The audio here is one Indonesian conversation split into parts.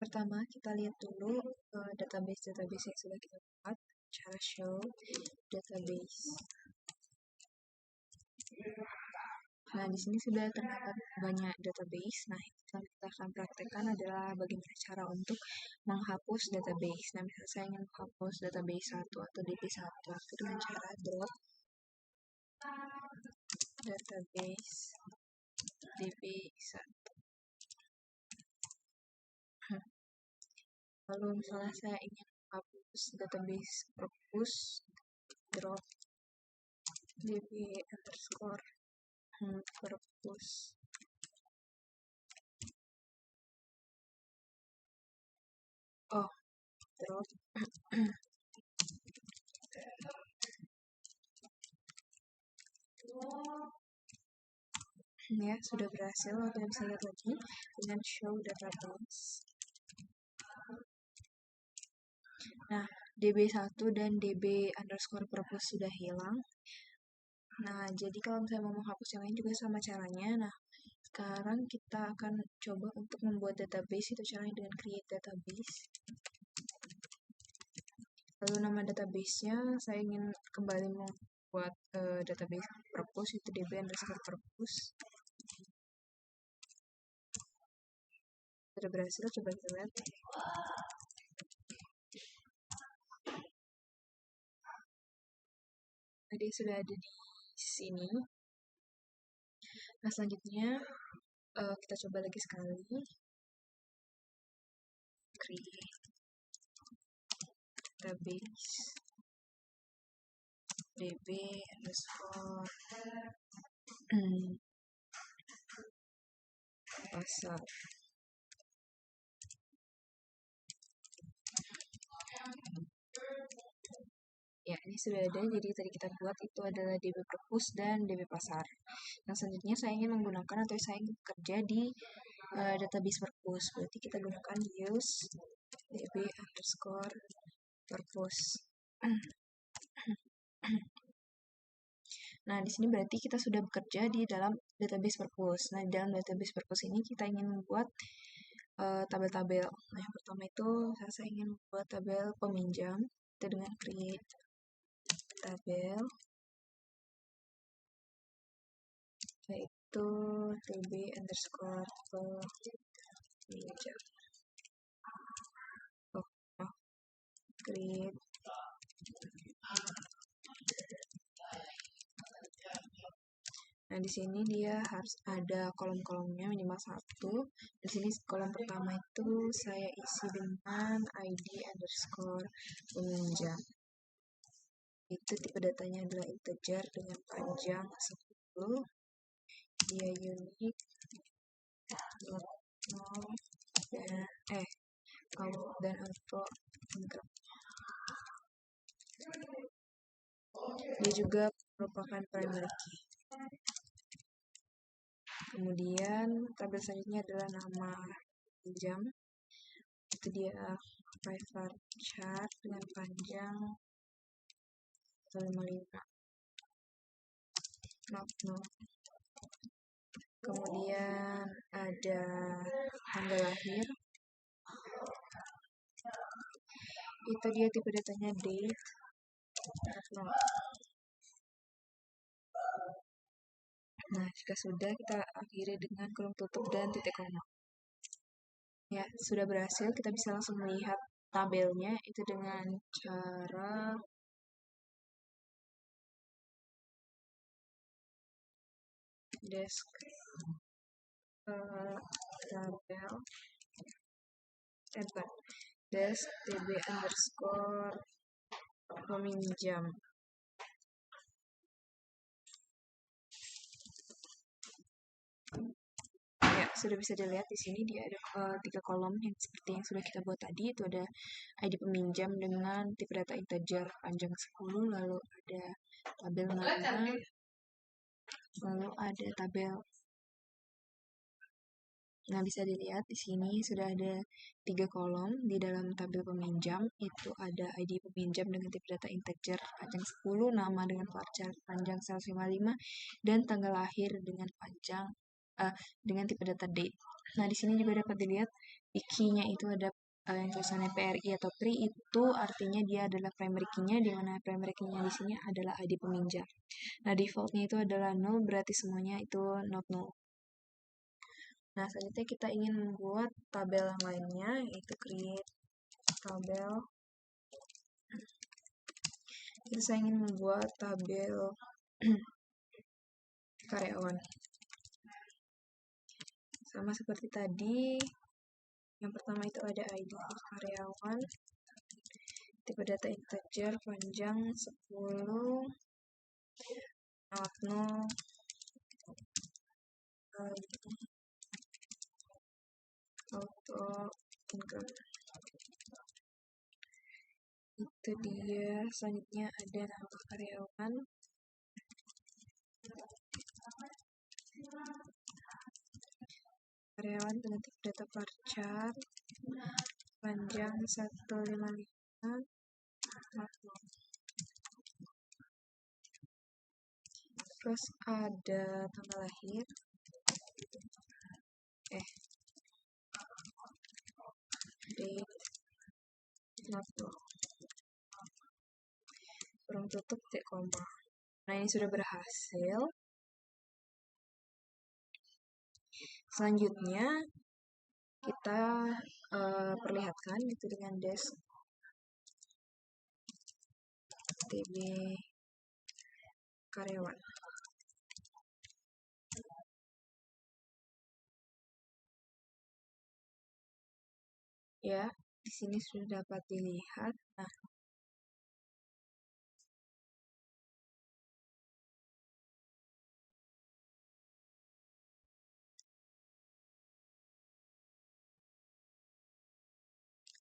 Pertama, kita lihat dulu database yang sudah kita buat, cara show database. Nah, di sini sudah terdapat banyak database. Nah, yang kita akan praktekkan adalah bagaimana cara untuk menghapus database. Nah, misalnya saya ingin menghapus database 1 atau DB1, itu dengan cara drop database DB1. Lalu misalnya saya ingin menghapus database perpus, drop db underscore perpus. Drop ya, sudah berhasil. Kita bisa lihat lagi dengan show database. Nah, db1 dan db underscore perpus sudah hilang. Nah, jadi kalau misalnya mau menghapus yang lain juga sama caranya. Nah, sekarang kita akan coba untuk membuat database. Itu caranya dengan create database. Lalu nama database-nya saya ingin kembali membuat database perpus, itu db underscore perpus. Sudah berhasil, coba kita lihat. Jadi sudah ada di sini. Nah, selanjutnya kita coba lagi sekali. Create database db underscore pasar. Ya, ini sudah ada. Jadi tadi kita buat itu adalah db perpus dan db pasar. Nah, selanjutnya saya ingin menggunakan atau saya ingin bekerja di database perpus. Berarti kita gunakan use db underscore perpus. Nah, di sini berarti kita sudah bekerja di dalam database perpus. Nah, di dalam database perpus ini kita ingin membuat tabel-tabel. Nah, yang pertama itu saya ingin membuat tabel peminjam. Itu dengan create tabel, yaitu db underscore peminjam. Create Nah, di sini dia harus ada kolom-kolomnya minimal 1. Di sini kolom pertama itu saya isi dengan ID underscore peminjam. Itu tipe datanya adalah integer dengan panjang 10. Dia unik, dan auto engrap. Dia juga merupakan primary key. Kemudian tabel selanjutnya adalah nama pinjam. Itu dia private chart dengan panjang 155. Kemudian ada tanggal lahir. Itu dia tipe datanya date. Nah, jika sudah, kita akhiri dengan kolom tutup dan titik koma. Ya, sudah berhasil. Kita bisa langsung melihat tabelnya itu dengan cara desk tabel desk db underscore peminjam. Ya, sudah bisa dilihat di sini dia ada 3 kolom yang seperti yang sudah kita buat tadi. Itu ada ID peminjam dengan tipe data integer panjang 10, lalu ada tabel nama, lalu ada tabel. Nah, bisa dilihat di sini sudah ada 3 kolom di dalam tabel peminjam. Itu ada ID peminjam dengan tipe data integer panjang 10, nama dengan varchar panjang 155, dan tanggal lahir dengan panjang dengan tipe data date. Nah, di sini juga dapat dilihat di key-nya itu ada yang tulisannya PRI atau PRI, itu artinya dia adalah primary key-nya, di mana primary key-nya di sini adalah ID peminjam. Nah, default-nya itu adalah null, berarti semuanya itu not null. Nah, selanjutnya kita ingin membuat tabel yang lainnya, yaitu create tabel. Jadi saya ingin membuat tabel karyawan. Sama seperti tadi, yang pertama itu ada ID karyawan, tipe data integer, panjang 10, not null, auto income. Itu dia. Selanjutnya ada nama karyawan, dengan tipe data varchar, panjang 155, terus ada tanggal lahir, date, not null, kurung tutup, titik koma. Nah, ini sudah berhasil. Selanjutnya kita perlihatkan itu dengan dash tb karyawan. Ya, di sini sudah dapat dilihat. Nah,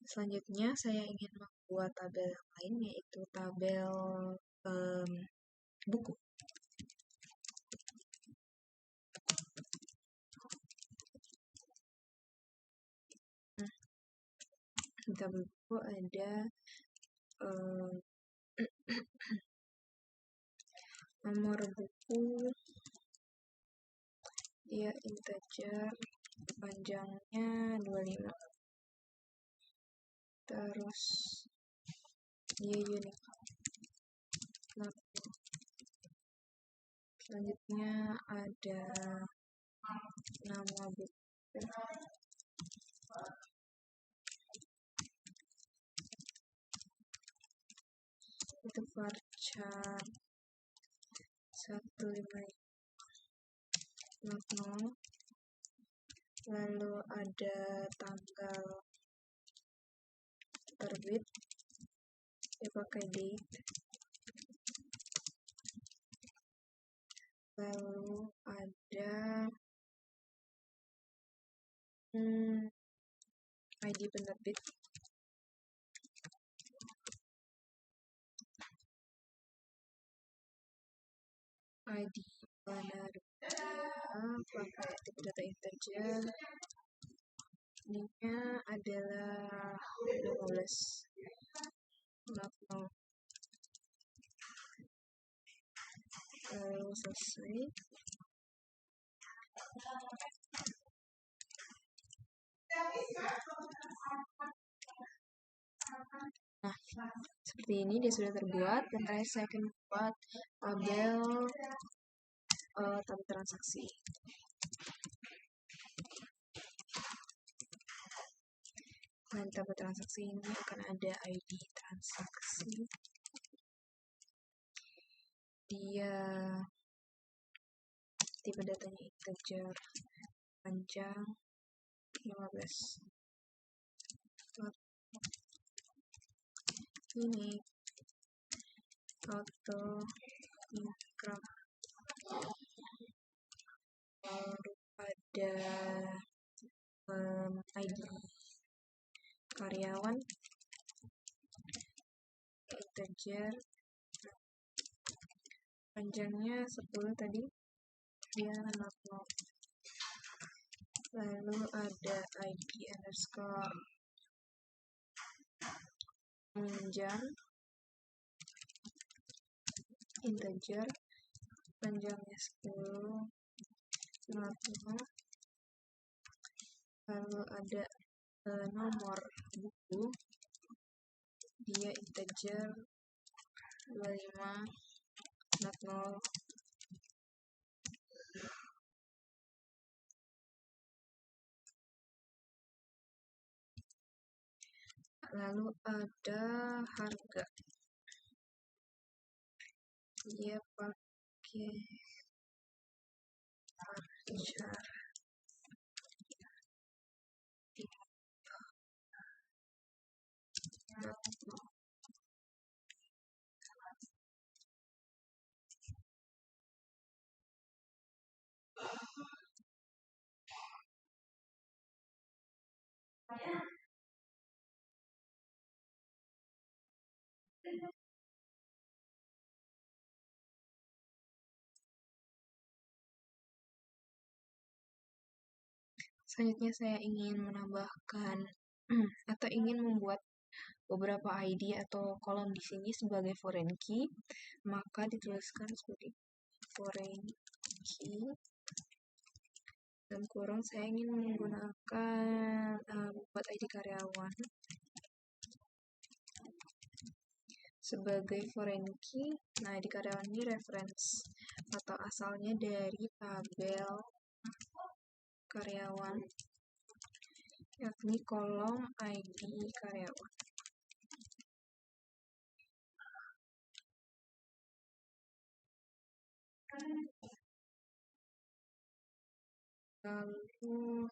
selanjutnya saya ingin membuat tabel yang lain, yaitu tabel buku. Di tabel buku ada nomor buku, dia integer, panjangnya 25. Terus dia unik. Selanjutnya ada nama buku, itu varchar 155, lalu ada tanggal terbit, dia pakai date, lalu ada ID penerbit, ID penerbit pakai tipe data integer, ininya adalah 15, lalu selesai. Nah, seperti ini dia sudah terbuat, dan terakhir saya akan membuat tabel transaksi. Nah, di tabel transaksi ini akan ada ID transaksi, dia tipe datanya integer, panjang 15. Ini auto income, lalu ada ID karyawan, integer, panjangnya 10 tadi, dia not null. Lalu ada ID underscore peminjam, integer, panjangnya 10, not null. Lalu ada nomor buku dia integer 25 not 0. Lalu ada harga, dia pakai harga Selanjutnya saya ingin menambahkan atau ingin membuat beberapa ID atau kolom di sini sebagai foreign key, maka dituliskan sebagai foreign key dalam kurung saya ingin menggunakan buat ID karyawan sebagai foreign key. Nah, ID karyawan ini reference atau asalnya dari tabel karyawan, yakni kolom ID karyawan. Lalu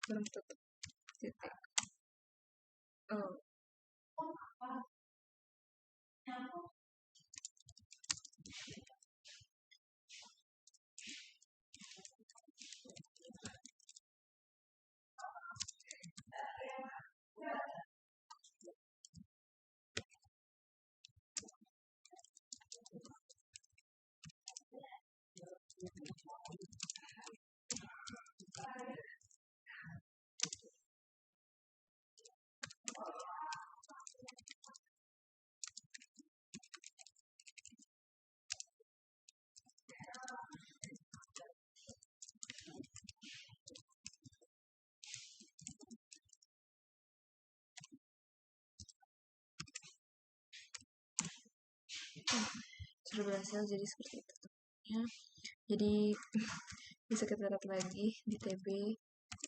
belum tutup titik. Sudah berhasil jadi seperti itu ya. Jadi bisa kita lihat lagi di TB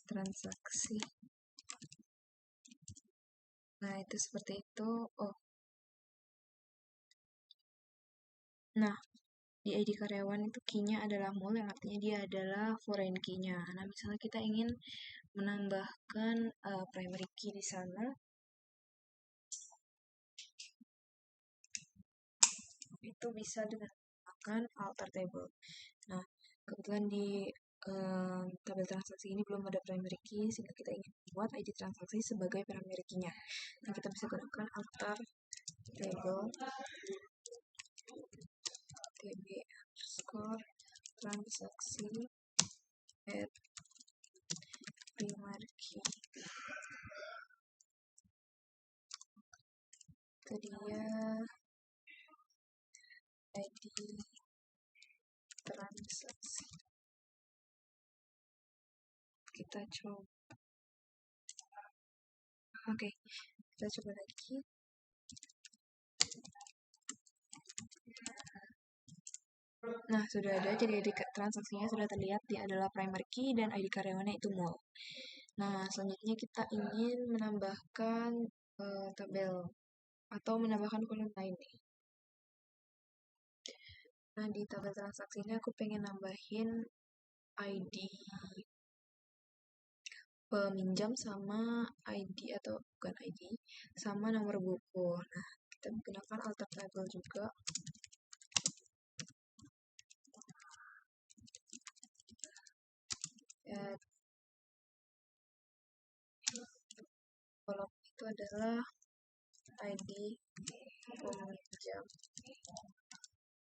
transaksi. Nah, itu seperti itu. Nah, di ID karyawan itu key-nya adalah mul, yang artinya dia adalah foreign key-nya. Nah, misalnya kita ingin menambahkan primary key di sana, itu bisa dengan menggunakan alter table. Nah, kebetulan di tabel transaksi ini belum ada primary key, sehingga kita ingin membuat ID transaksi sebagai primary key-nya. Nah, kita bisa gunakan alter table tb underscore transaksi add primary key. Itu dia ID transaksi. Kita coba. Oke, kita coba lagi. Nah, sudah ada, jadi ID transaksinya sudah terlihat, dia adalah primary key dan ID karyawannya itu mul. Nah, selanjutnya kita ingin menambahkan tabel atau menambahkan kolom lain nih. Nah, di tabel transaksi ini aku pengen nambahin ID peminjam sama ID atau bukan ID sama nomor buku. Nah, kita menggunakan alter table juga. Kolom itu adalah ID peminjam.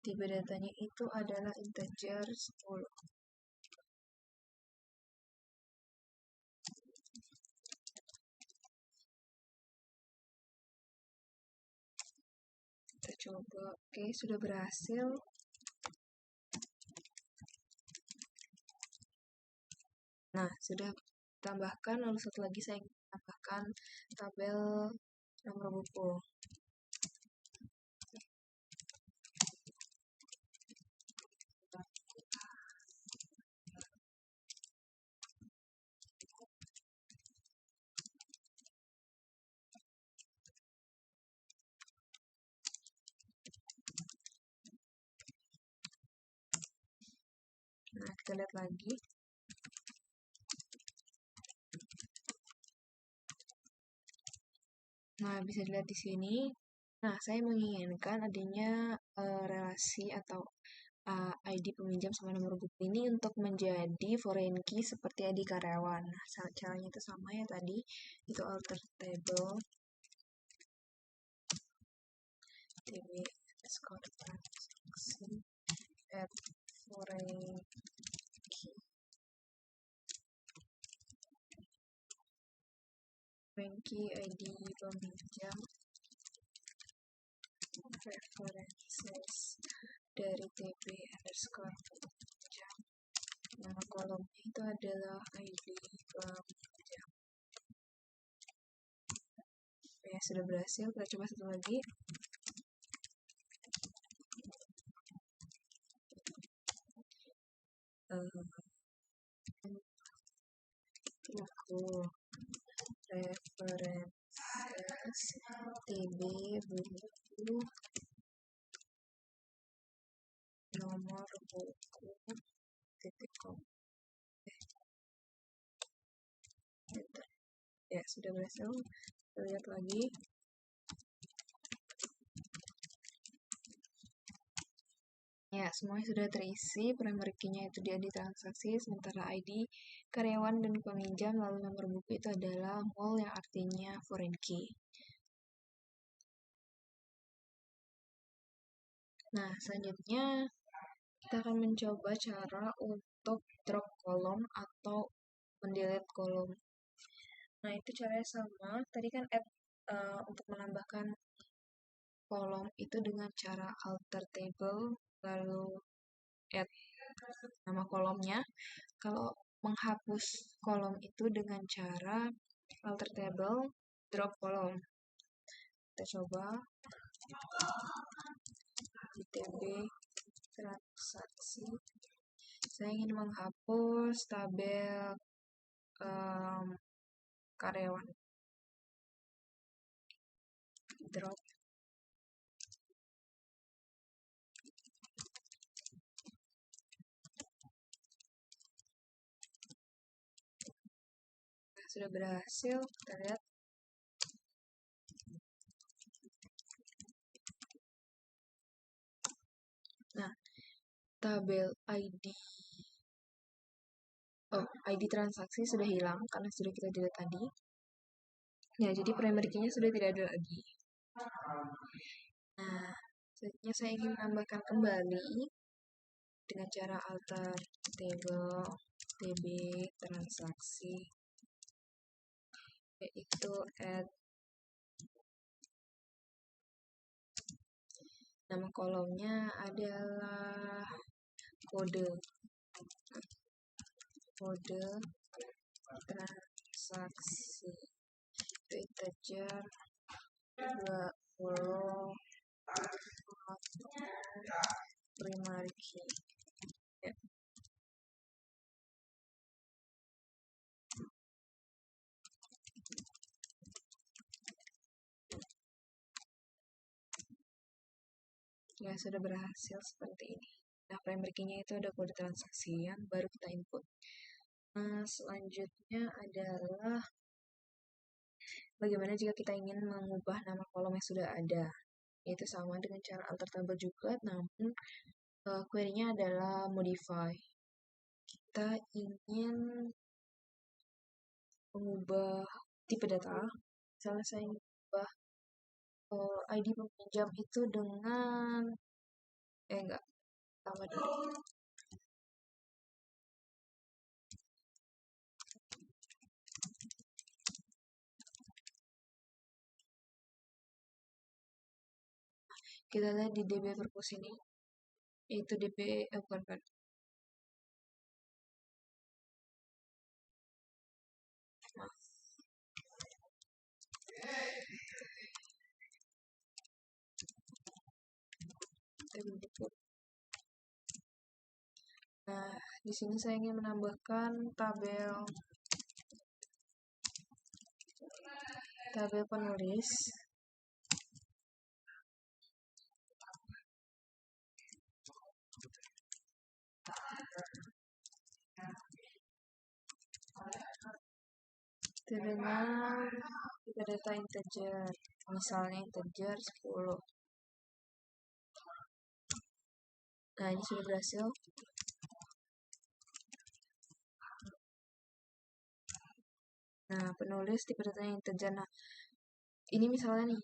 Tipe datanya itu adalah integer 10. Kita coba. Oke, sudah berhasil. Nah, sudah tambahkan, lalu satu lagi saya ingin tambahkan tabel nomor buku. Nah, kita lihat lagi. Nah, bisa dilihat di sini. Nah, saya menginginkan adanya relasi atau ID peminjam sama nomor buku ini untuk menjadi foreign key seperti ID karyawan. Nah, caranya itu sama ya tadi, itu alter table tb score transaksi at foreign key. Foreign key ID peminjam references dari tb underscore peminjam. Nama kolomnya itu adalah ID peminjam. Ya, sudah berhasil. Kita coba satu lagi. Buku references tb buku nomor buku titik com. Enter. Ya, sudah berhasil. Kita lihat lagi. Ya, semuanya sudah terisi. Primary key-nya itu dia di transaksi, sementara ID karyawan dan peminjam, lalu nomor buku itu adalah mall yang artinya foreign key. Nah, selanjutnya kita akan mencoba cara untuk drop kolom atau mendelete kolom. Nah, itu caranya sama. Tadi kan untuk menambahkan kolom itu dengan cara alter table, lalu add nama kolomnya. Kalau menghapus kolom itu dengan cara alter table, drop kolom. Kita coba di tb transaksi. Saya ingin menghapus tabel karyawan. Drop. Nah, sudah berhasil. Kita lihat. Nah, tabel ID transaksi sudah hilang karena sudah kita delete tadi. Ya, jadi primary key-nya sudah tidak ada lagi. Nah, selanjutnya saya ingin menambahkan kembali dengan cara alter table tb transaksi, yaitu add nama kolomnya adalah kode transaksi, itu integer 20 primary key. Ya. Ya, sudah berhasil seperti ini. Nah, primary key-nya itu ada kode transaksian, baru kita input. Selanjutnya adalah bagaimana jika kita ingin mengubah nama kolom yang sudah ada. Yaitu sama dengan cara alter table juga, namun query-nya adalah modify. Kita ingin mengubah tipe data. Misalnya saya ingin mengubah ID peminjam itu dengan enggak, tambah dulu. Kita lihat di DB purpose ini, itu DB bukan Di sini saya ingin menambahkan tabel penulis. Dengan tipe data integer, misalnya integer 10. Nah, ini sudah berhasil. Nah, penulis tipe datanya integer. Nah, ini misalnya nih,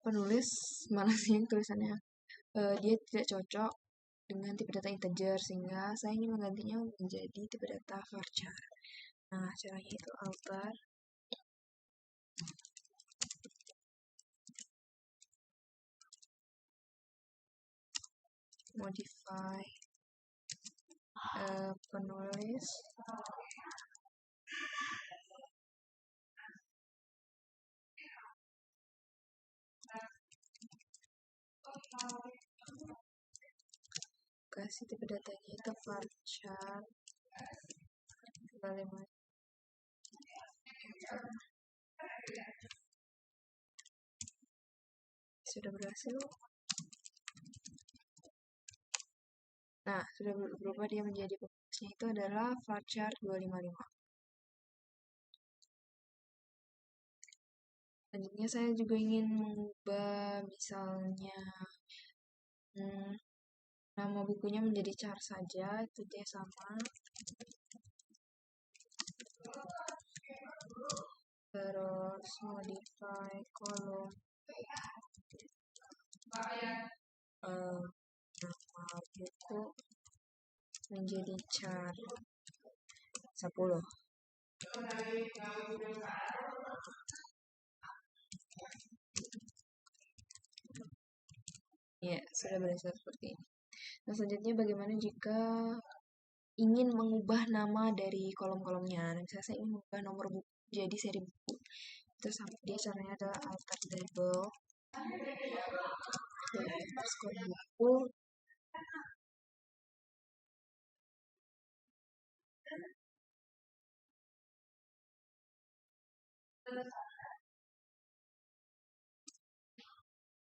penulis mana sih yang tulisannya dia tidak cocok dengan tipe data integer, sehingga saya ingin menggantinya menjadi tipe data varchar. Nah, caranya itu alter modify penulis kasih tipe datanya itu varchar bagaimana sudah berhasil. Nah, sudah berubah dia menjadi penulisnya itu adalah varchar 255. Selanjutnya saya juga ingin mengubah misalnya nama bukunya menjadi char saja, itu dia sama. Terus modify kolom nama buku menjadi char 10. Ya, sudah berhasil seperti ini. Nah, selanjutnya bagaimana jika ingin mengubah nama dari kolom-kolomnya? Nah, misalnya saya ingin mengubah nomor buku jadi seri buku. Itu dia caranya adalah alter label underscore buku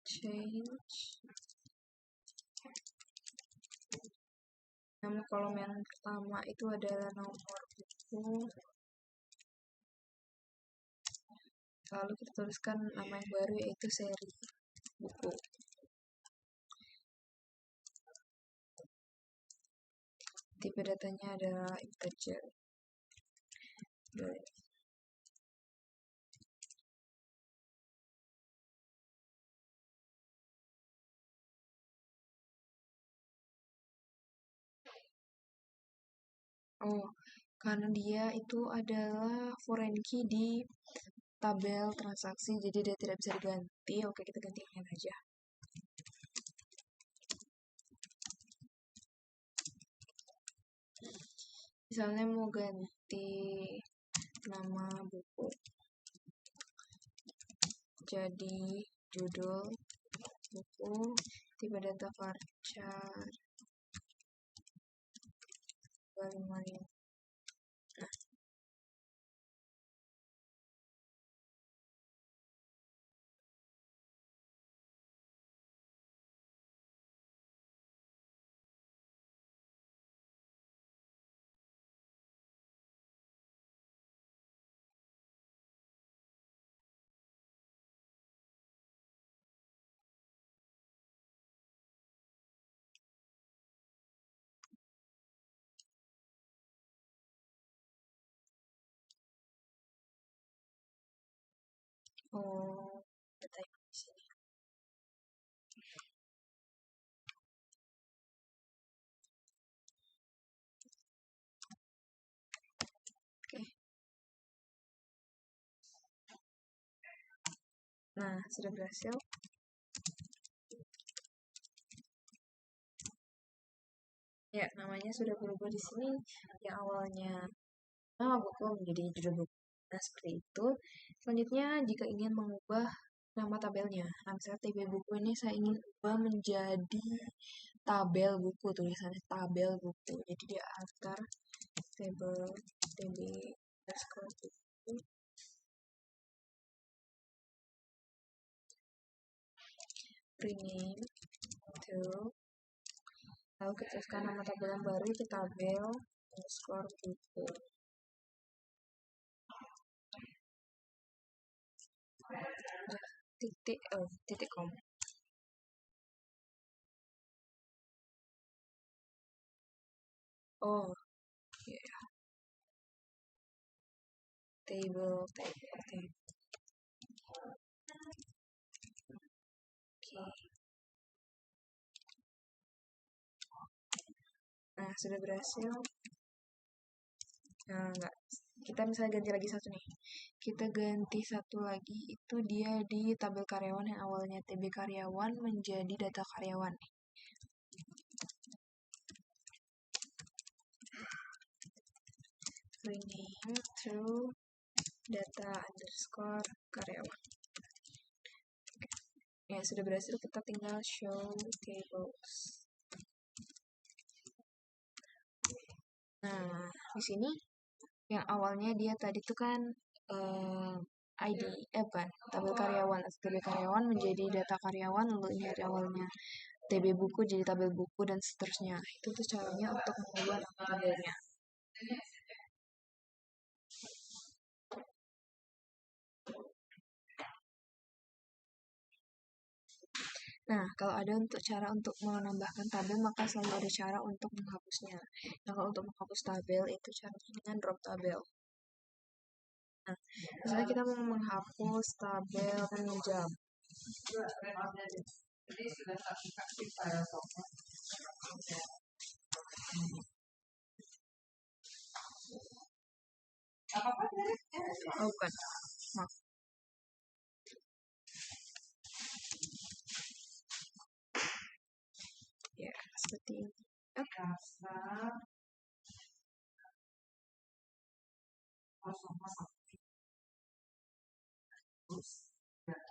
change nama kolom yang pertama itu adalah nomor buku, lalu kita tuliskan nama yang baru yaitu seri buku. Tipe datanya adalah integer. Oh, karena dia itu adalah foreign key di tabel transaksi, jadi dia tidak bisa diganti. Oke, kita gantikan aja. Misalnya mau ganti nama buku jadi judul buku, tipe data varchar 255. Oh, data yang di sini. Oke. Nah, sudah berhasil. Ya, namanya sudah berubah di sini. Yang awalnya nama buku menjadi judul buku. Nah, seperti itu. Selanjutnya, jika ingin mengubah nama tabelnya. Nah, misalnya TB buku ini saya ingin ubah menjadi tabel buku, tulisannya tabel buku. Jadi dia antar tabel TB underscore buku. Rename to, lalu kita tuliskan nama tabel yang baru itu tabel underscore buku. Titik com. Oh, yeah. Table. Okay. Nah, sudah berhasil. Nah, enggak. Kita misalnya ganti lagi satu nih. Kita ganti satu lagi, itu dia di tabel karyawan yang awalnya TB karyawan menjadi data karyawan. Rename to data underscore karyawan. Ya, sudah berhasil, kita tinggal show tables. Nah, di sini yang awalnya dia tadi tuh kan ID, bukan, tabel karyawan menjadi data karyawan, lalu ini dari awalnya TB buku jadi tabel buku dan seterusnya. Itu tuh caranya untuk mengubah nama tabelnya. Nah, kalau ada cara untuk menambahkan tabel, maka selalu ada cara untuk menghapusnya. Nah, kalau untuk menghapus tabel, itu caranya dengan drop tabel. Nah, misalnya kita mau menghapus tabel penunjang. Oh, bukan. Maaf. Ya, seperti ini.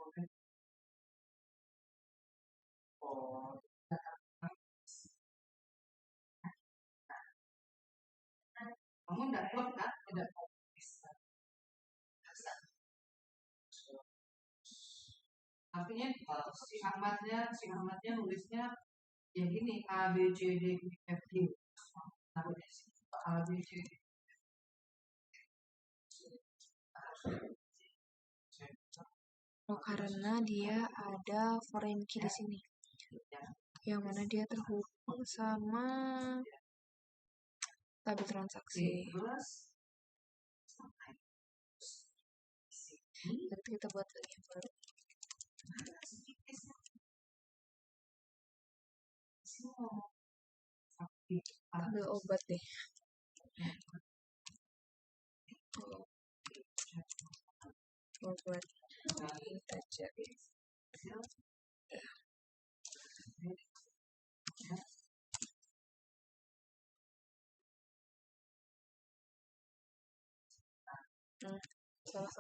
Oke. Kamu dapat kan? Tidak. Artinya si Ahmadnya nulisnya ya gini A B C D E F G. A B C D. Oh, karena dia ada foreign key di sini, yang mana dia terhubung sama tabel transaksi. Nanti kita buat lagi yang baru. Ambil obat deh. Obat. Kita cari. Salah.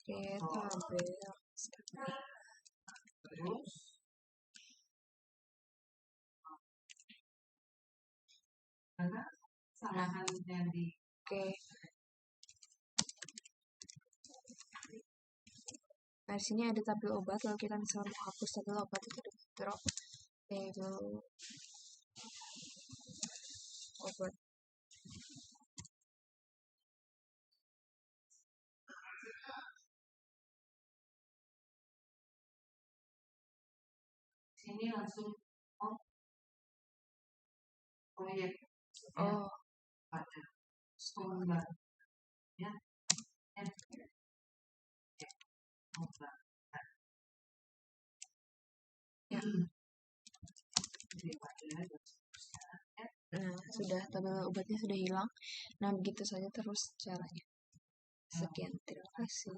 Oke, tabel. Terus oke. Nah, di sini ada tabel obat, lalu kita misalnya menghapus tabel obat itu dengan drop tabel obat. Sini langsung proyek. Oh, ada sumber ya. Ya. Nah, sudah tabel obatnya sudah hilang. Nah, begitu saja terus caranya. Sekian, terima kasih.